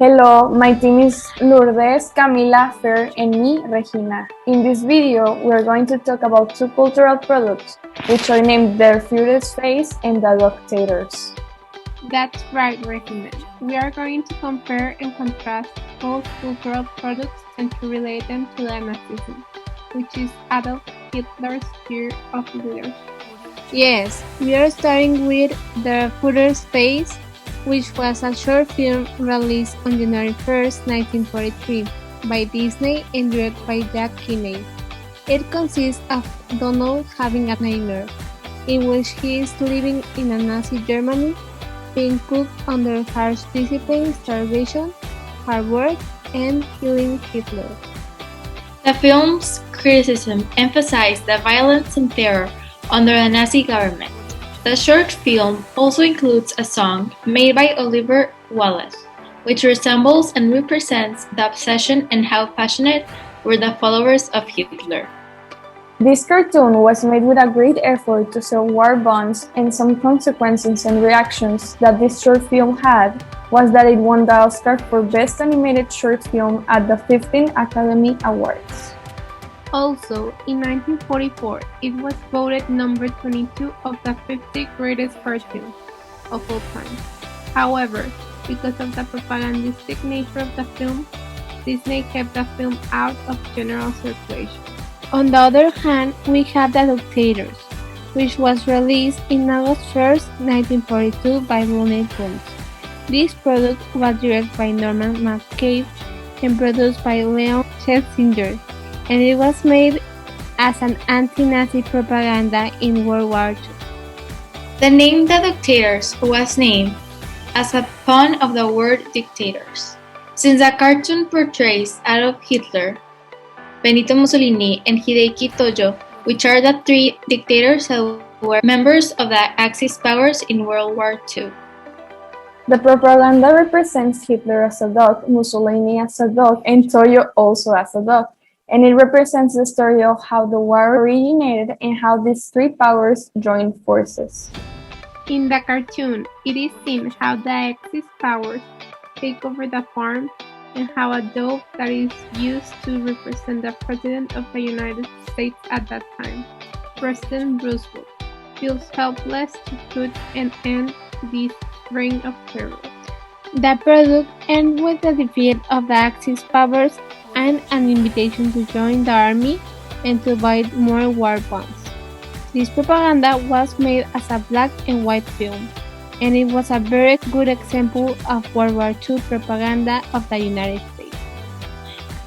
Hello, my team is Lourdes, Camila, Fer, and me, Regina. In this video, we are going to talk about two cultural products, which are named the Furious Face and the Dictators. That's right, Regina. We are going to compare and contrast both cultural products and to relate them to the Nazism, which is Adolf Hitler's fear of leaders. Yes, we are starting with The Führer's Face, which was a short film released on January 1st, 1943, by Disney and directed by Jack Kinney. It consists of Donald having a nightmare, in which he is living in a Nazi Germany, being put under harsh discipline, starvation, hard work, and killing Hitler. The film's criticism emphasized the violence and terror under the Nazi government. The short film also includes a song made by Oliver Wallace, which resembles and represents the obsession and how passionate were the followers of Hitler. This cartoon was made with a great effort to sell war bonds, and some consequences and reactions that this short film had was that it won the Oscar for Best Animated Short Film at the 15th Academy Awards. Also, in 1944, it was voted number 22 of the 50 greatest cartoons of all time. However, because of the propagandistic nature of the film, Disney kept the film out of general circulation. On the other hand, we have The Dictators, which was released in August 1st, 1942 by Looney Tunes. This product was directed by Norman McCabe and produced by Leon Schlesinger, and it was made as an anti-Nazi propaganda in World War II. The name The Dictators was named as a pun of the word dictators. Since the cartoon portrays Adolf Hitler, Benito Mussolini, and Hideki Tojo, which are the three dictators that were members of the Axis powers in World War II. The propaganda represents Hitler as a dog, Mussolini as a dog, and Tojo also as a dog. And it represents the story of how the war originated and how these three powers joined forces. In the cartoon, it is seen how the Axis powers take over the farm and how a dog that is used to represent the President of the United States at that time, President Roosevelt, feels helpless to put an end to this reign of terror. The product ends with the defeat of the Axis powers and an invitation to join the army and to buy more war bonds. This propaganda was made as a black and white film, and it was a very good example of World War II propaganda of the United States.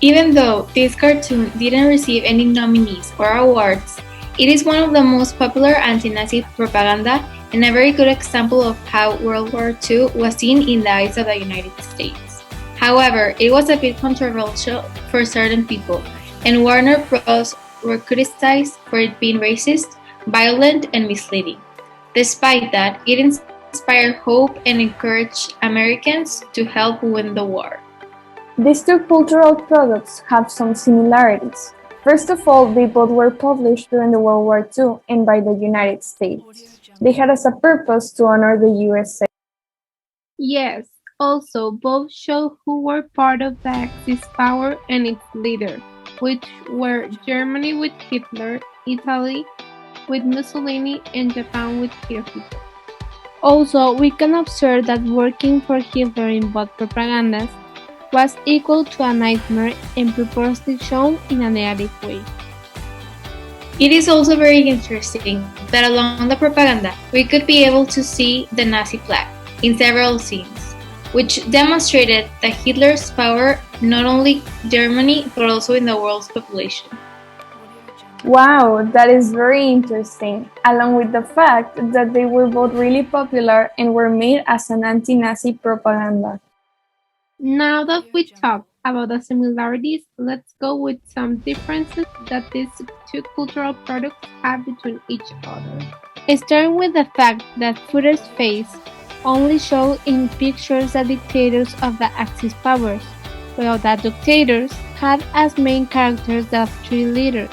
Even though this cartoon didn't receive any nominees or awards, it is one of the most popular anti-Nazi propaganda and a very good example of how World War II was seen in the eyes of the United States. However, it was a bit controversial for certain people, and Warner Bros. Were criticized for it being racist, violent, and misleading. Despite that, it inspired hope and encouraged Americans to help win the war. These two cultural products have some similarities. First of all, they both were published during the World War II and by the United States. They had as a purpose to honor the USA. Yes, also both show who were part of the Axis power and its leader, which were Germany with Hitler, Italy with Mussolini, and Japan with Hitler. Also, we can observe that working for Hitler in both propagandas was equal to a nightmare and purposely shown in a negative way. It is also very interesting that along the propaganda, we could be able to see the Nazi flag in several scenes, which demonstrated that Hitler's power not only Germany but also in the world's population. Wow, that is very interesting, along with the fact that they were both really popular and were made as an anti-Nazi propaganda. Now that we talked about the similarities, let's go with some differences that these two cultural products have between each other. Starting with the fact that Führer's Face only showed in pictures the dictators of the Axis powers, while the dictators had as main characters the three leaders.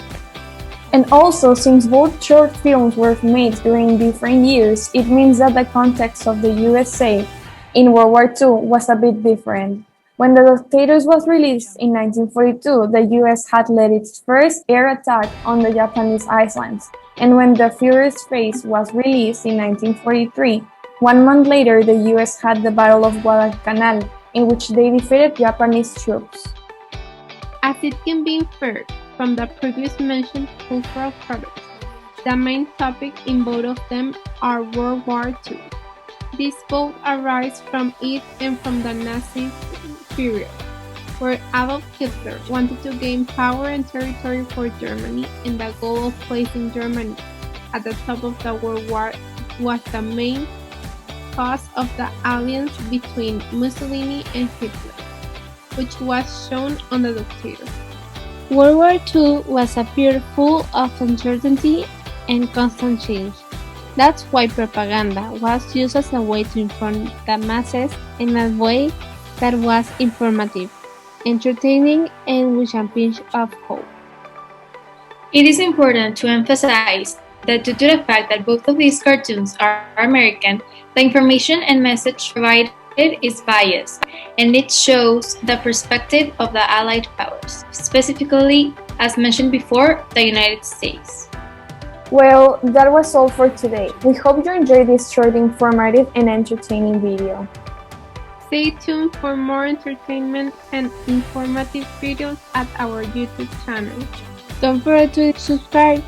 And also, since both short films were made during different years, it means that the context of the USA in World War II was a bit different. When The Dictators was released in 1942, the US had led its first air attack on the Japanese islands, and when The Furious Face was released in 1943, 1 month later the US had the Battle of Guadalcanal, in which they defeated Japanese troops. As it can be inferred from the previously mentioned cultural products, the main topic in both of them are World War II. These both arise from it and from the Nazi period, where Adolf Hitler wanted to gain power and territory for Germany, and the goal of placing Germany at the top of the World War was the main cause of the alliance between Mussolini and Hitler, which was shown on The Dictator. World War II was a period full of uncertainty and constant change. That's why propaganda was used as a way to inform the masses in a way that was informative, entertaining, and with a pinch of hope. It is important to emphasize that due to the fact that both of these cartoons are American, the information and message provided is biased, and it shows the perspective of the Allied powers, specifically, as mentioned before, the United States. Well, that was all for today. We hope you enjoyed this short, informative, and entertaining video. Stay tuned for more entertainment and informative videos at our YouTube channel. Don't forget to subscribe.